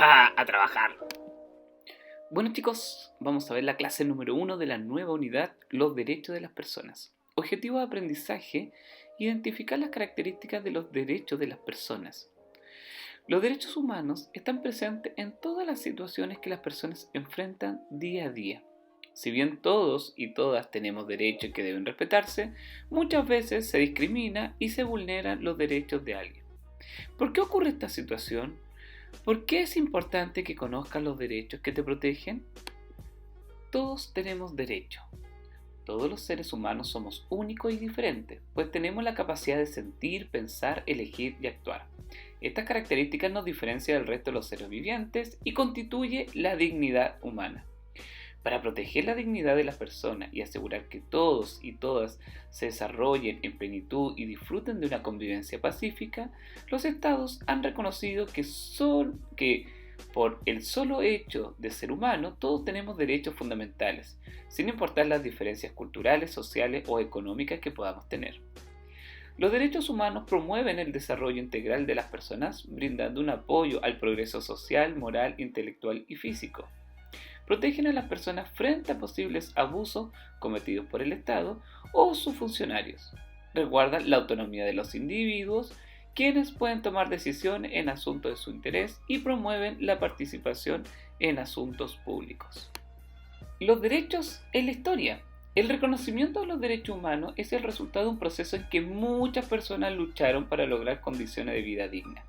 A trabajar. Bueno chicos, vamos a ver la clase número 1 de la nueva unidad, los derechos de las personas. Objetivo de aprendizaje, identificar las características de los derechos de las personas. Los derechos humanos están presentes en todas las situaciones que las personas enfrentan día a día. Si bien todos y todas tenemos derechos que deben respetarse, muchas veces se discrimina y se vulneran los derechos de alguien. ¿Por qué ocurre esta situación? ¿Por qué es importante que conozcas los derechos que te protegen? Todos tenemos derecho. Todos los seres humanos somos únicos y diferentes, pues tenemos la capacidad de sentir, pensar, elegir y actuar. Estas características nos diferencian del resto de los seres vivientes y constituye la dignidad humana. Para proteger la dignidad de las personas y asegurar que todos y todas se desarrollen en plenitud y disfruten de una convivencia pacífica, los estados han reconocido que por el solo hecho de ser humano, todos tenemos derechos fundamentales, sin importar las diferencias culturales, sociales o económicas que podamos tener. Los derechos humanos promueven el desarrollo integral de las personas, brindando un apoyo al progreso social, moral, intelectual y físico. Protegen a las personas frente a posibles abusos cometidos por el Estado o sus funcionarios. Resguardan la autonomía de los individuos, quienes pueden tomar decisiones en asuntos de su interés y promueven la participación en asuntos públicos. Los derechos en la historia. El reconocimiento de los derechos humanos es el resultado de un proceso en que muchas personas lucharon para lograr condiciones de vida dignas.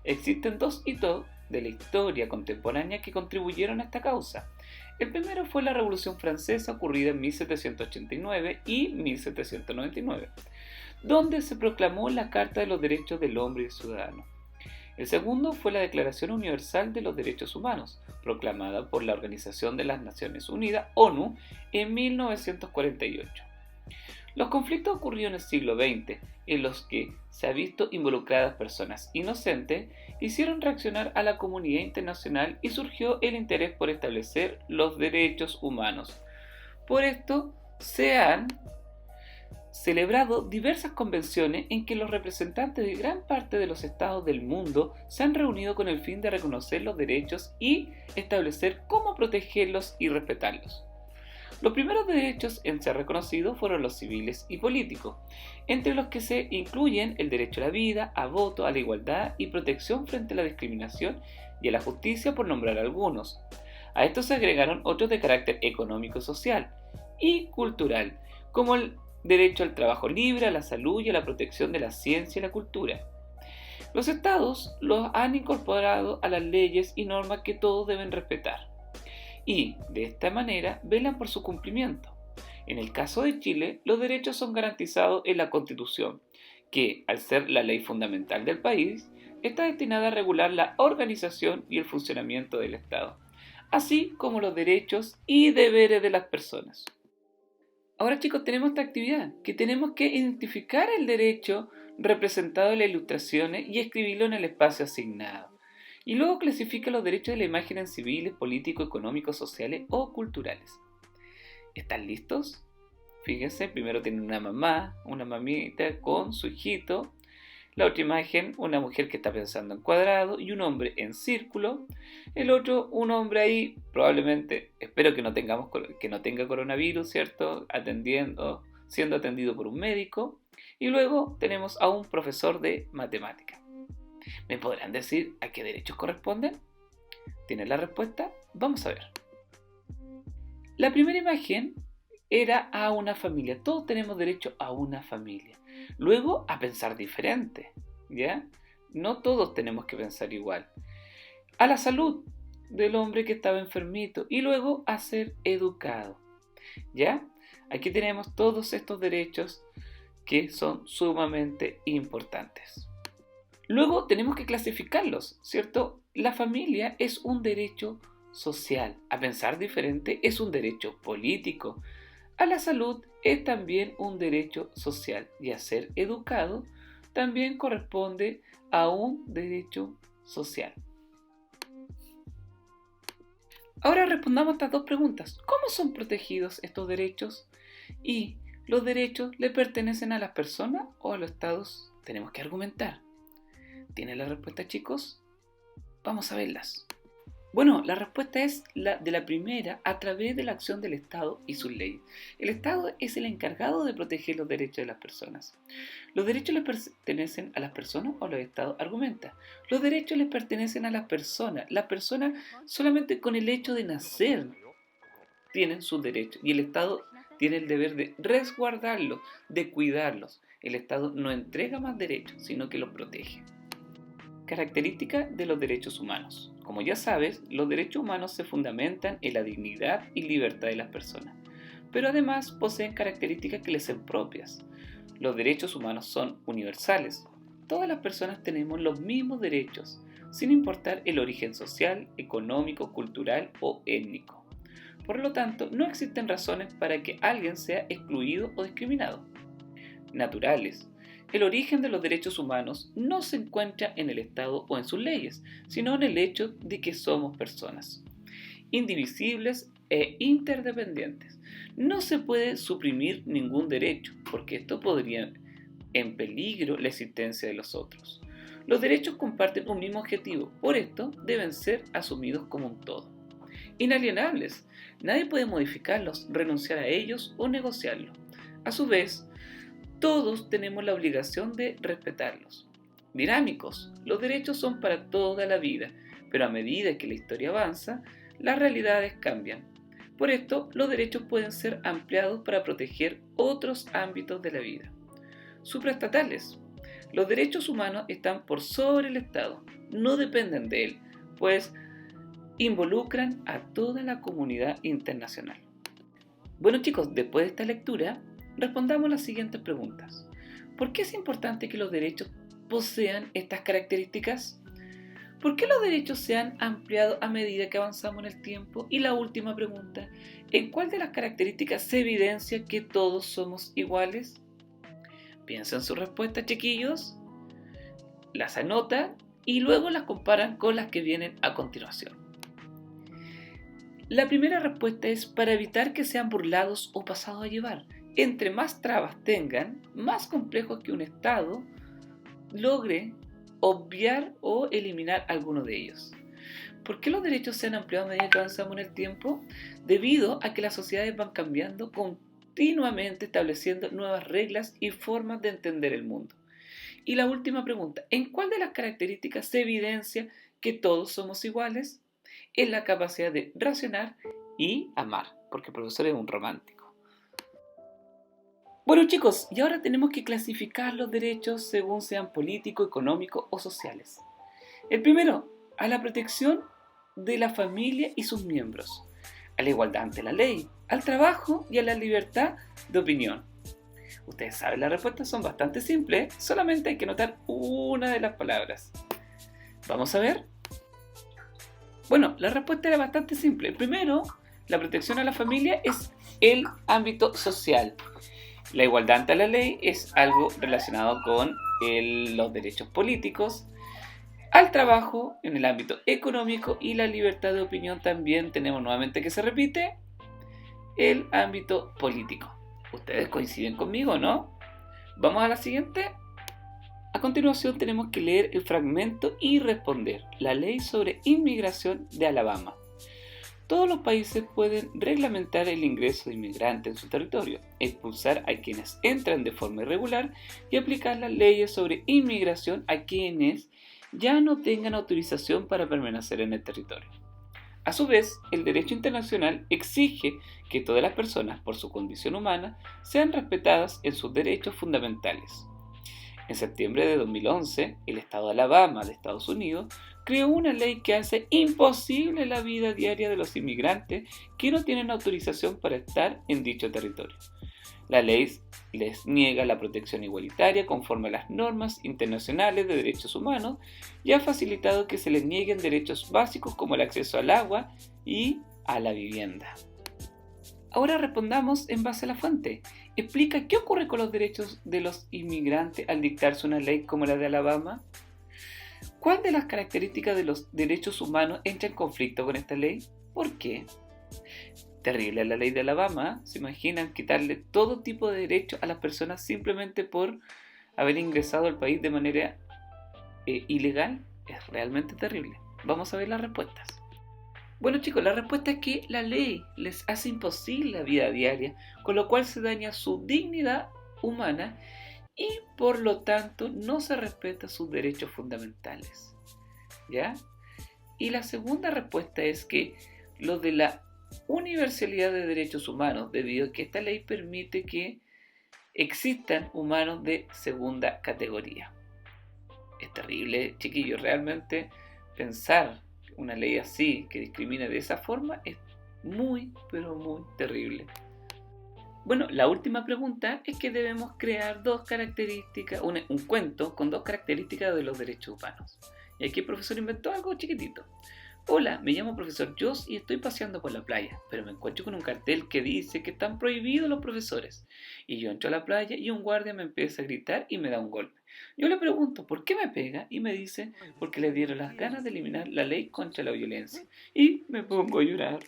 Existen dos hitos de la historia contemporánea que contribuyeron a esta causa. El primero fue la Revolución Francesa ocurrida en 1789 y 1799, donde se proclamó la Carta de los Derechos del Hombre y del Ciudadano. El segundo fue la Declaración Universal de los Derechos Humanos, proclamada por la Organización de las Naciones Unidas, ONU, en 1948. Los conflictos ocurridos en el siglo XX, en los que se han visto involucradas personas inocentes, hicieron reaccionar a la comunidad internacional y surgió el interés por establecer los derechos humanos. Por esto se han celebrado diversas convenciones en que los representantes de gran parte de los estados del mundo se han reunido con el fin de reconocer los derechos y establecer cómo protegerlos y respetarlos. Los primeros derechos en ser reconocidos fueron los civiles y políticos, entre los que se incluyen el derecho a la vida, a voto, a la igualdad y protección frente a la discriminación y a la justicia, por nombrar algunos. A estos se agregaron otros de carácter económico, social y cultural, como el derecho al trabajo libre, a la salud y a la protección de la ciencia y la cultura. Los estados los han incorporado a las leyes y normas que todos deben respetar, y de esta manera velan por su cumplimiento. En el caso de Chile, los derechos son garantizados en la Constitución, que, al ser la ley fundamental del país, está destinada a regular la organización y el funcionamiento del Estado, así como los derechos y deberes de las personas. Ahora chicos, tenemos esta actividad, que tenemos que identificar el derecho representado en las ilustraciones y escribirlo en el espacio asignado. Y luego clasifica los derechos de la imagen en civiles, políticos, económicos, sociales o culturales. ¿Están listos? Fíjense, primero tienen una mamá, una mamita con su hijito. La otra imagen, una mujer que está pensando en cuadrado y un hombre en círculo. El otro, un hombre ahí, probablemente, espero que no tenga coronavirus, ¿cierto? Siendo atendido por un médico. Y luego tenemos a un profesor de matemáticas. ¿Me podrán decir a qué derechos corresponden? ¿Tienen la respuesta? Vamos a ver. La primera imagen era a una familia. Todos tenemos derecho a una familia. Luego, a pensar diferente, ¿ya? No todos tenemos que pensar igual. A la salud del hombre que estaba enfermito. Y luego a ser educado, ¿ya? Aquí tenemos todos estos derechos que son sumamente importantes. Luego tenemos que clasificarlos, ¿cierto? La familia es un derecho social. A pensar diferente es un derecho político. A la salud es también un derecho social. Y a ser educado también corresponde a un derecho social. Ahora respondamos estas dos preguntas. ¿Cómo son protegidos estos derechos? ¿Y los derechos le pertenecen a las personas o a los estados? Tenemos que argumentar. ¿Tienen la respuesta, chicos? Vamos a verlas. Bueno, la respuesta es la de la primera a través de la acción del Estado y sus leyes. El Estado es el encargado de proteger los derechos de las personas. ¿Los derechos les pertenecen a las personas o los Estados? Argumenta. Los derechos les pertenecen a las personas. Las personas solamente con el hecho de nacer tienen sus derechos y el Estado tiene el deber de resguardarlos, de cuidarlos. El Estado no entrega más derechos, sino que los protege. Característica de los derechos humanos. Como ya sabes, los derechos humanos se fundamentan en la dignidad y libertad de las personas, pero además poseen características que les son propias. Los derechos humanos son universales. Todas las personas tenemos los mismos derechos, sin importar el origen social, económico, cultural o étnico. Por lo tanto, no existen razones para que alguien sea excluido o discriminado. Naturales. El origen de los derechos humanos no se encuentra en el Estado o en sus leyes, sino en el hecho de que somos personas, indivisibles e interdependientes. No se puede suprimir ningún derecho, porque esto podría en peligro la existencia de los otros. Los derechos comparten un mismo objetivo, por esto deben ser asumidos como un todo. Inalienables. Nadie puede modificarlos, renunciar a ellos o negociarlos. A su vez, todos tenemos la obligación de respetarlos. Dinámicos. Los derechos son para toda la vida, pero a medida que la historia avanza, las realidades cambian. Por esto, los derechos pueden ser ampliados para proteger otros ámbitos de la vida. Supraestatales. Los derechos humanos están por sobre el Estado, no dependen de él, pues involucran a toda la comunidad internacional. Bueno chicos, después de esta lectura, respondamos las siguientes preguntas. ¿Por qué es importante que los derechos posean estas características? ¿Por qué los derechos se han ampliado a medida que avanzamos en el tiempo? Y la última pregunta, ¿en cuál de las características se evidencia que todos somos iguales? Piensa en sus respuestas, chiquillos, las anotan y luego las comparan con las que vienen a continuación. La primera respuesta es para evitar que sean burlados o pasados a llevar. Entre más trabas tengan, más complejo es que un Estado logre obviar o eliminar alguno de ellos. ¿Por qué los derechos se han ampliado a medida que avanzamos en el tiempo? Debido a que las sociedades van cambiando continuamente, estableciendo nuevas reglas y formas de entender el mundo. Y la última pregunta, ¿en cuál de las características se evidencia que todos somos iguales? Es la capacidad de racionar y amar, porque el profesor es un romántico. Bueno chicos, y ahora tenemos que clasificar los derechos según sean políticos, económicos o sociales. El primero, a la protección de la familia y sus miembros, a la igualdad ante la ley, al trabajo y a la libertad de opinión. Ustedes saben, las respuestas son bastante simples, solamente hay que notar una de las palabras. Vamos a ver. Bueno, la respuesta era bastante simple. Primero, la protección a la familia es el ámbito social. La igualdad ante la ley es algo relacionado con los derechos políticos. Al trabajo en el ámbito económico y la libertad de opinión también tenemos nuevamente que se repite el ámbito político. Ustedes coinciden conmigo, ¿no? Vamos a la siguiente. A continuación tenemos que leer el fragmento y responder. La ley sobre inmigración de Alabama. Todos los países pueden reglamentar el ingreso de inmigrantes en su territorio, expulsar a quienes entran de forma irregular y aplicar las leyes sobre inmigración a quienes ya no tengan autorización para permanecer en el territorio. A su vez, el derecho internacional exige que todas las personas, por su condición humana, sean respetadas en sus derechos fundamentales. En septiembre de 2011, el estado de Alabama de Estados Unidos creó una ley que hace imposible la vida diaria de los inmigrantes que no tienen autorización para estar en dicho territorio. La ley les niega la protección igualitaria conforme a las normas internacionales de derechos humanos y ha facilitado que se les nieguen derechos básicos como el acceso al agua y a la vivienda. Ahora respondamos en base a la fuente. Explica qué ocurre con los derechos de los inmigrantes al dictarse una ley como la de Alabama. ¿Cuál de las características de los derechos humanos entra en conflicto con esta ley? ¿Por qué? Terrible la ley de Alabama. ¿Se imaginan quitarle todo tipo de derechos a las personas simplemente por haber ingresado al país de manera ilegal? Es realmente terrible. Vamos a ver las respuestas. Bueno chicos, la respuesta es que la ley les hace imposible la vida diaria, con lo cual se daña su dignidad humana y por lo tanto no se respeta sus derechos fundamentales. ¿Ya? Y la segunda respuesta es que lo de la universalidad de derechos humanos, debido a que esta ley permite que existan humanos de segunda categoría. Es terrible, chiquillos, realmente pensar una ley así, que discrimina de esa forma, es muy, pero muy terrible. Bueno, la última pregunta es que debemos crear dos características, un cuento con dos características de los derechos humanos. Y aquí el profesor inventó algo chiquitito. Hola, me llamo profesor Joss y estoy paseando por la playa, pero me encuentro con un cartel que dice que están prohibidos los profesores. Y yo entro a la playa y un guardia me empieza a gritar y me da un golpe. Yo le pregunto, ¿por qué me pega? Y me dice, porque le dieron las ganas de eliminar la ley contra la violencia. Y me pongo a llorar.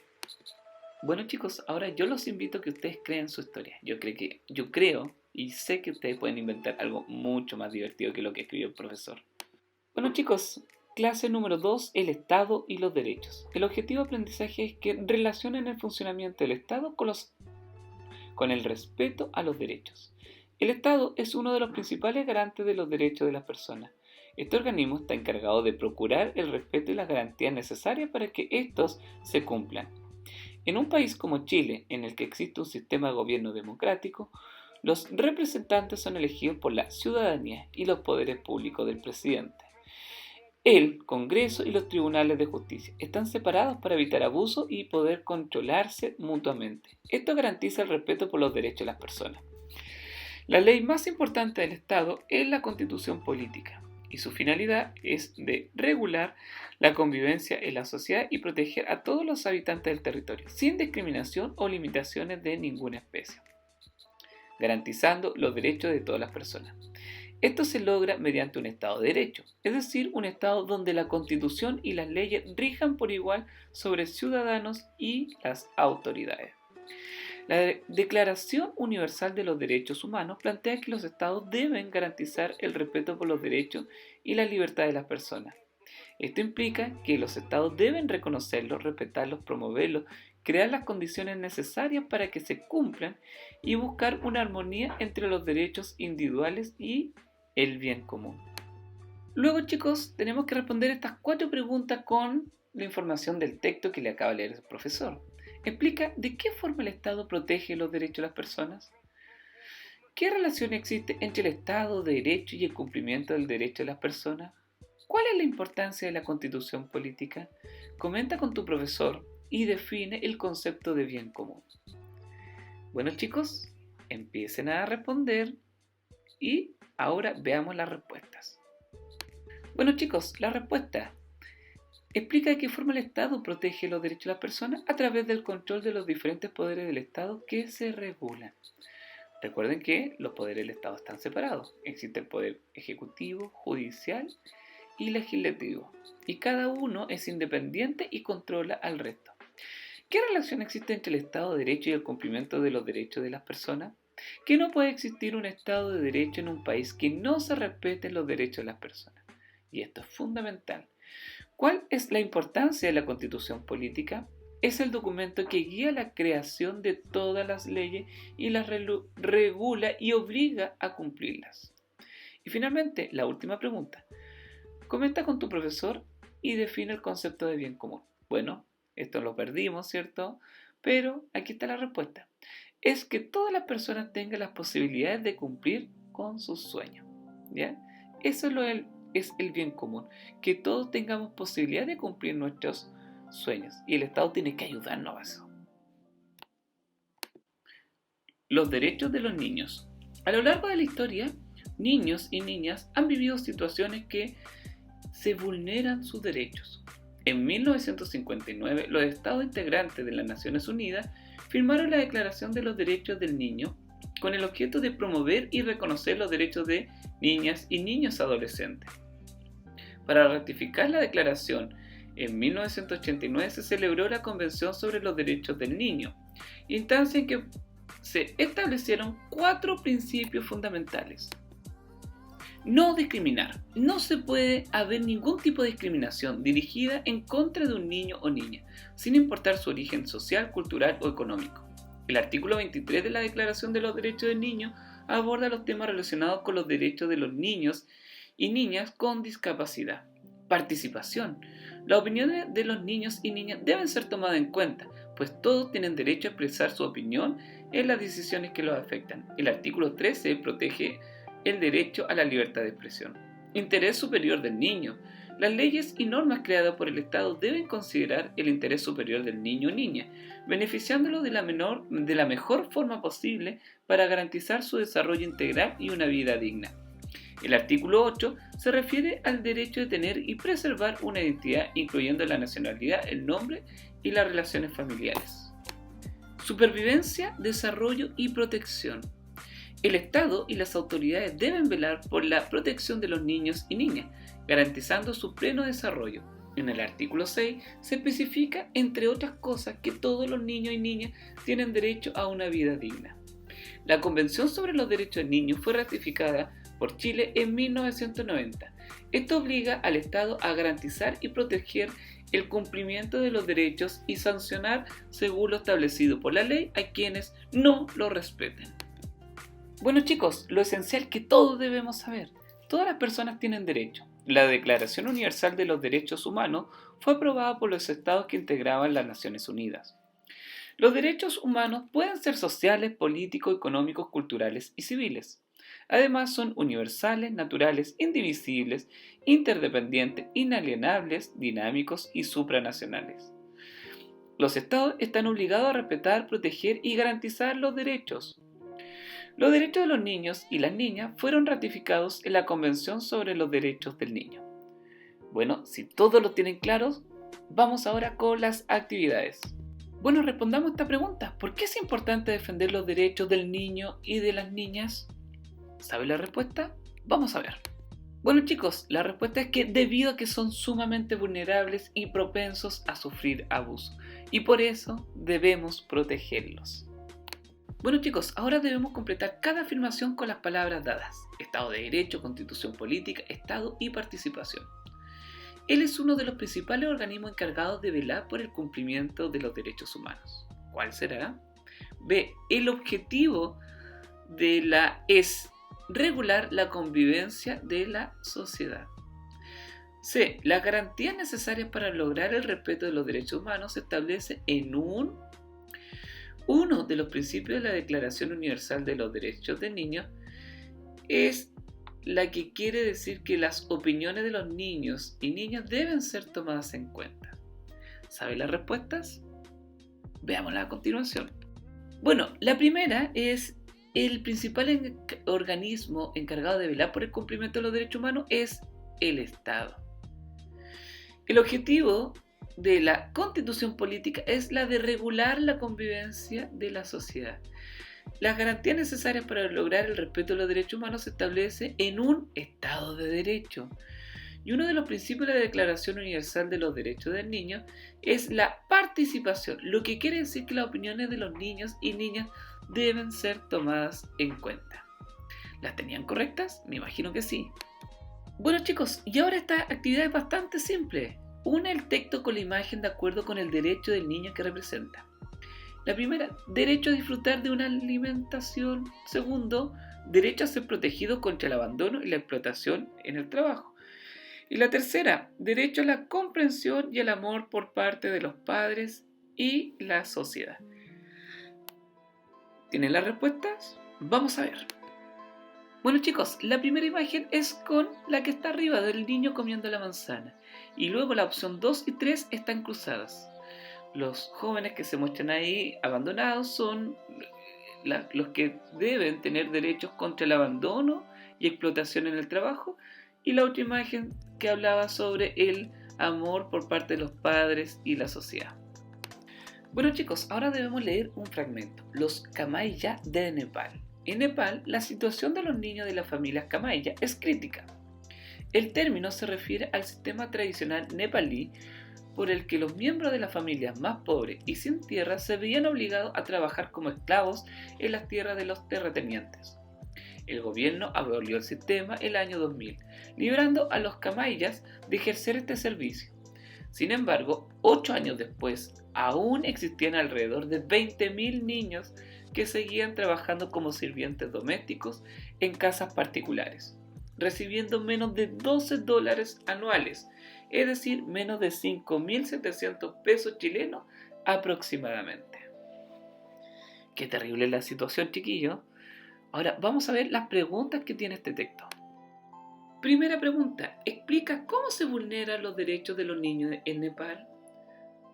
Bueno chicos, ahora yo los invito a que ustedes creen su historia. Yo creo y sé que ustedes pueden inventar algo mucho más divertido que lo que escribió el profesor. Bueno chicos, clase número 2, el Estado y los derechos. El objetivo de aprendizaje es que relacionen el funcionamiento del Estado con el respeto a los derechos. El Estado es uno de los principales garantes de los derechos de las personas. Este organismo está encargado de procurar el respeto y las garantías necesarias para que estos se cumplan. En un país como Chile, en el que existe un sistema de gobierno democrático, los representantes son elegidos por la ciudadanía y los poderes públicos del presidente. El Congreso y los tribunales de justicia están separados para evitar abusos y poder controlarse mutuamente. Esto garantiza el respeto por los derechos de las personas. La ley más importante del Estado es la Constitución Política y su finalidad es de regular la convivencia en la sociedad y proteger a todos los habitantes del territorio, sin discriminación o limitaciones de ninguna especie, garantizando los derechos de todas las personas. Esto se logra mediante un Estado de Derecho, es decir, un Estado donde la Constitución y las leyes rijan por igual sobre ciudadanos y las autoridades. La Declaración Universal de los Derechos Humanos plantea que los Estados deben garantizar el respeto por los derechos y la libertad de las personas. Esto implica que los Estados deben reconocerlos, respetarlos, promoverlos, crear las condiciones necesarias para que se cumplan y buscar una armonía entre los derechos individuales y el bien común. Luego, chicos, tenemos que responder estas 4 preguntas con la información del texto que le acaba de leer el profesor. Explica de qué forma el Estado protege los derechos de las personas. ¿Qué relación existe entre el Estado de Derecho y el cumplimiento del derecho de las personas? ¿Cuál es la importancia de la Constitución política? Comenta con tu profesor y define el concepto de bien común. Bueno, chicos, empiecen a responder y ahora veamos las respuestas. Bueno chicos, la respuesta explica de qué forma el Estado protege los derechos de las personas a través del control de los diferentes poderes del Estado que se regulan. Recuerden que los poderes del Estado están separados. Existe el poder ejecutivo, judicial y legislativo. Y cada uno es independiente y controla al resto. ¿Qué relación existe entre el Estado de Derecho y el cumplimiento de los derechos de las personas? Que no puede existir un Estado de Derecho en un país que no se respeten los derechos de las personas. Y esto es fundamental. ¿Cuál es la importancia de la Constitución política? Es el documento que guía la creación de todas las leyes y las regula y obliga a cumplirlas. Y finalmente, la última pregunta. Comenta con tu profesor y define el concepto de bien común. Bueno, esto lo perdimos, ¿cierto? Pero aquí está la respuesta. Es que todas las personas tengan las posibilidades de cumplir con sus sueños. ¿Ya? Eso es el bien común. Que todos tengamos posibilidad de cumplir nuestros sueños. Y el Estado tiene que ayudarnos a eso. Los derechos de los niños. A lo largo de la historia, niños y niñas han vivido situaciones que se vulneran sus derechos. En 1959, los Estados integrantes de las Naciones Unidas firmaron la Declaración de los Derechos del Niño con el objeto de promover y reconocer los derechos de niñas y niños adolescentes. Para ratificar la declaración, en 1989 se celebró la Convención sobre los Derechos del Niño, instancia en que se establecieron 4 principios fundamentales. No discriminar. No se puede haber ningún tipo de discriminación dirigida en contra de un niño o niña, sin importar su origen social, cultural o económico. El artículo 23 de la Declaración de los Derechos del Niño aborda los temas relacionados con los derechos de los niños y niñas con discapacidad. Participación. Las opiniones de los niños y niñas deben ser tomadas en cuenta, pues todos tienen derecho a expresar su opinión en las decisiones que los afectan. El artículo 13 protege el derecho a la libertad de expresión. Interés superior del niño. Las leyes y normas creadas por el Estado deben considerar el interés superior del niño o niña, beneficiándolo de la mejor forma posible para garantizar su desarrollo integral y una vida digna. El artículo 8 se refiere al derecho de tener y preservar una identidad, incluyendo la nacionalidad, el nombre y las relaciones familiares. Supervivencia, desarrollo y protección. El Estado y las autoridades deben velar por la protección de los niños y niñas, garantizando su pleno desarrollo. En el artículo 6 se especifica, entre otras cosas, que todos los niños y niñas tienen derecho a una vida digna. La Convención sobre los Derechos del Niño fue ratificada por Chile en 1990. Esto obliga al Estado a garantizar y proteger el cumplimiento de los derechos y sancionar, según lo establecido por la ley, a quienes no lo respeten. Bueno chicos, lo esencial que todos debemos saber. Todas las personas tienen derecho. La Declaración Universal de los Derechos Humanos fue aprobada por los estados que integraban las Naciones Unidas. Los derechos humanos pueden ser sociales, políticos, económicos, culturales y civiles. Además son universales, naturales, indivisibles, interdependientes, inalienables, dinámicos y supranacionales. Los estados están obligados a respetar, proteger y garantizar los derechos. Los derechos de los niños y las niñas fueron ratificados en la Convención sobre los Derechos del Niño. Bueno, si todos lo tienen claros, vamos ahora con las actividades. Bueno, respondamos esta pregunta. ¿Por qué es importante defender los derechos del niño y de las niñas? ¿Sabe la respuesta? Vamos a ver. Bueno chicos, la respuesta es que debido a que son sumamente vulnerables y propensos a sufrir abuso, y por eso debemos protegerlos. Bueno chicos, ahora debemos completar cada afirmación con las palabras dadas: Estado de Derecho, Constitución Política, Estado y participación. Él es uno de los principales organismos encargados de velar por el cumplimiento de los derechos humanos. ¿Cuál será? B. El objetivo de la es regular la convivencia de la sociedad. C. Las garantías necesarias para lograr el respeto de los derechos humanos se establece en uno de los principios de la Declaración Universal de los Derechos del Niño, es la que quiere decir que las opiniones de los niños y niñas deben ser tomadas en cuenta. ¿Sabe las respuestas? Veámoslas a continuación. Bueno, la primera es: el principal organismo encargado de velar por el cumplimiento de los derechos humanos es el Estado. El objetivo de la Constitución Política es la de regular la convivencia de la sociedad. Las garantías necesarias para lograr el respeto de los derechos humanos se establece en un Estado de Derecho. Y uno de los principios de la Declaración Universal de los Derechos del Niño es la participación, lo que quiere decir que las opiniones de los niños y niñas deben ser tomadas en cuenta. ¿Las tenían correctas? Me imagino que sí. Bueno chicos, y ahora esta actividad es bastante simple. Une el texto con la imagen de acuerdo con el derecho del niño que representa. La primera, derecho a disfrutar de una alimentación. Segundo, derecho a ser protegido contra el abandono y la explotación en el trabajo. Y la tercera, derecho a la comprensión y el amor por parte de los padres y la sociedad. ¿Tienen las respuestas? Vamos a ver. Bueno chicos, la primera imagen es con la que está arriba del niño comiendo la manzana. Y luego la opción 2 y 3 están cruzadas. Los jóvenes que se muestran ahí abandonados son los que deben tener derechos contra el abandono y explotación en el trabajo. Y la otra imagen que hablaba sobre el amor por parte de los padres y la sociedad. Bueno chicos, ahora debemos leer un fragmento. Los Kamaiya de Nepal. En Nepal, la situación de los niños de las familias Kamaiya es crítica. El término se refiere al sistema tradicional nepalí por el que los miembros de las familias más pobres y sin tierra se veían obligados a trabajar como esclavos en las tierras de los terratenientes. El gobierno abolió el sistema el año 2000, librando a los camayas de ejercer este servicio. Sin embargo, 8 años después, aún existían alrededor de 20.000 niños que seguían trabajando como sirvientes domésticos en casas particulares, recibiendo menos de $12 anuales, es decir, menos de 5.700 pesos chilenos aproximadamente. Qué terrible la situación, chiquillos. Ahora vamos a ver las preguntas que tiene este texto. Primera pregunta, explica cómo se vulneran los derechos de los niños en Nepal.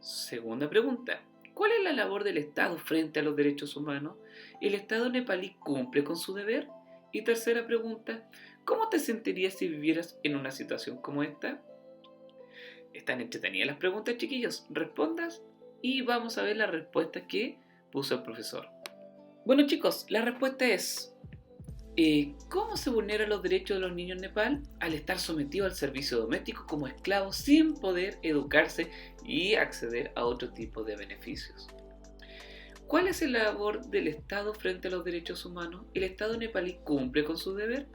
Segunda pregunta, ¿cuál es la labor del Estado frente a los derechos humanos? ¿El Estado nepalí cumple con su deber? Y tercera pregunta, ¿cómo te sentirías si vivieras en una situación como esta? Están entretenidas las preguntas, chiquillos. Respondas y vamos a ver la respuesta que puso el profesor. Bueno, chicos, la respuesta es: ¿cómo se vulneran los derechos de los niños en Nepal? Al estar sometidos al servicio doméstico como esclavos sin poder educarse y acceder a otro tipo de beneficios. ¿Cuál es la labor del Estado frente a los derechos humanos? ¿El Estado nepalí cumple con su deber?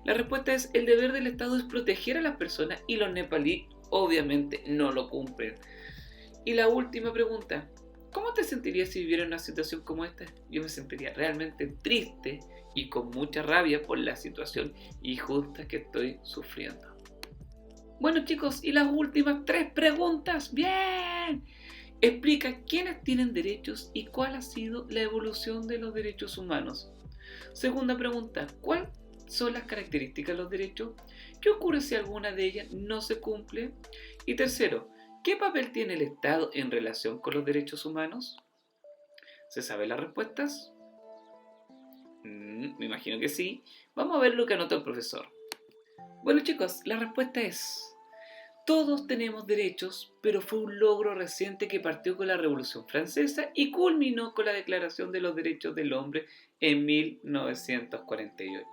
La respuesta es: el deber del Estado es proteger a las personas y los nepalíes obviamente no lo cumplen. Y la última pregunta, ¿cómo te sentirías si vivieras en una situación como esta? Yo me sentiría realmente triste y con mucha rabia por la situación injusta que estoy sufriendo. Bueno, chicos, y las últimas 3 preguntas. ¡Bien! Explica quiénes tienen derechos y cuál ha sido la evolución de los derechos humanos. Segunda pregunta, ¿cuáles son las características de los derechos? ¿Qué ocurre si alguna de ellas no se cumple? Y tercero, ¿qué papel tiene el Estado en relación con los derechos humanos? ¿Se saben las respuestas? Me imagino que sí. Vamos a ver lo que anotó el profesor. Bueno, chicos, la respuesta es: todos tenemos derechos, pero fue un logro reciente que partió con la Revolución Francesa y culminó con la Declaración de los Derechos del Hombre en 1948.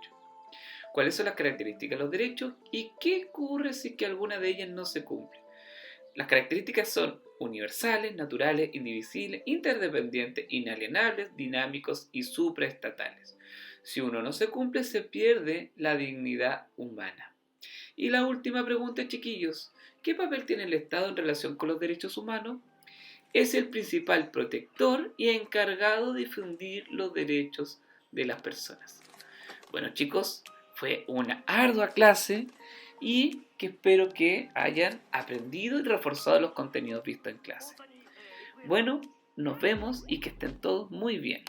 ¿Cuáles son las características de los derechos y qué ocurre si que alguna de ellas no se cumple? Las características son universales, naturales, indivisibles, interdependientes, inalienables, dinámicos y supraestatales. Si uno no se cumple, se pierde la dignidad humana. Y la última pregunta, chiquillos, ¿qué papel tiene el Estado en relación con los derechos humanos? Es el principal protector y encargado de difundir los derechos de las personas. Bueno, chicos, fue una ardua clase y que espero que hayan aprendido y reforzado los contenidos vistos en clase. Bueno, nos vemos y que estén todos muy bien.